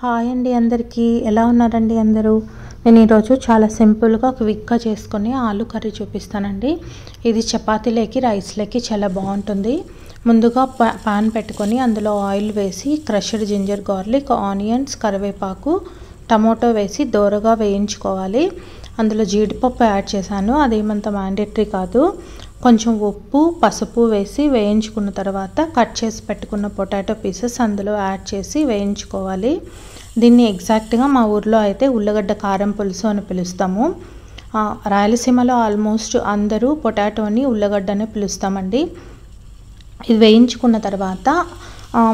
Hi అండి, అందరికీ ఎలా ఉన్నారండి అందరూ. నేను ఈరోజు చాలా సింపుల్గా క్విక్గా చేసుకొని ఆలు కర్రీ చూపిస్తానండి. ఇది చపాతీలోకి రైస్లోకి చాలా బాగుంటుంది. ముందుగా పాన్ పెట్టుకొని అందులో ఆయిల్ వేసి క్రష్డ్ జింజర్ గార్లిక్, ఆనియన్స్, కరివేపాకు, టమోటో వేసి దోరగా వేయించుకోవాలి. అందులో జీడిపప్పు యాడ్ చేశాను, అదేమంత మ్యాండేటరీ కాదు. కొంచెం ఉప్పు, పసుపు వేసి వేయించుకున్న తర్వాత కట్ చేసి పెట్టుకున్న పొటాటో పీసెస్ అందులో యాడ్ చేసి వేయించుకోవాలి. దీన్ని ఎగ్జాక్ట్గా మా ఊర్లో అయితే ఉల్లగడ్డ కారం పులుసు అని పిలుస్తాము. రాయలసీమలో ఆల్మోస్ట్ అందరూ పొటాటోని ఉల్లగడ్డని పిలుస్తామండి. ఇది వేయించుకున్న తర్వాత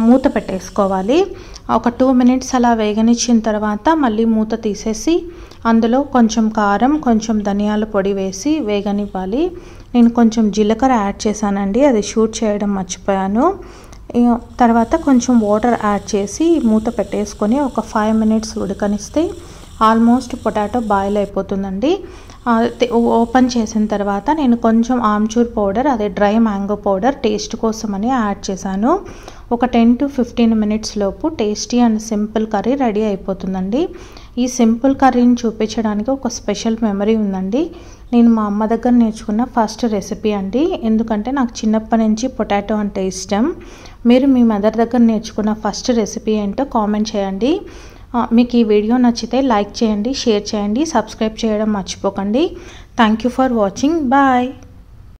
మూత పెట్టేసుకోవాలి. ఒక 2 minutes అలా వేగనిచ్చిన తర్వాత మళ్ళీ మూత తీసేసి అందులో కొంచెం కారం, కొంచెం ధనియాల పొడి వేసి వేగనివ్వాలి. నేను కొంచెం జీలకర్ర యాడ్ చేశానండి, అది షూట్ చేయడం మర్చిపోయాను. తర్వాత కొంచెం వాటర్ యాడ్ చేసి మూత పెట్టేసుకొని ఒక 5 minutes ఉడకనిస్తే ఆల్మోస్ట్ పొటాటో బాయిల్ అయిపోతుందండి. ఓపెన్ చేసిన తర్వాత నేను కొంచెం ఆమ్చూర్ పౌడర్, అదే డ్రై మ్యాంగో పౌడర్ టేస్ట్ కోసమని యాడ్ చేశాను. ఒక 10 to 15 minutes లోపు tasty and simple curry ready అయిపోతుందండి. ఈ సింపుల్ కర్రీని చూపించడానికి ఒక స్పెషల్ మెమరీ ఉందండి. నేను మా అమ్మ దగ్గర నేర్చుకున్న ఫస్ట్ రెసిపీ అండి. ఎందుకంటే నాకు చిన్నప్పటి నుంచి పొటాటో అంటే ఇష్టం. మీరు మీ మదర్ దగ్గర నేర్చుకున్న ఫస్ట్ రెసిపీ ఏంటో కామెంట్ చేయండి. మీకు ఈ వీడియో నచ్చితే లైక్ చేయండి, షేర్ చేయండి, సబ్స్క్రైబ్ చేయడం మర్చిపోకండి. Thank you for watching. Bye.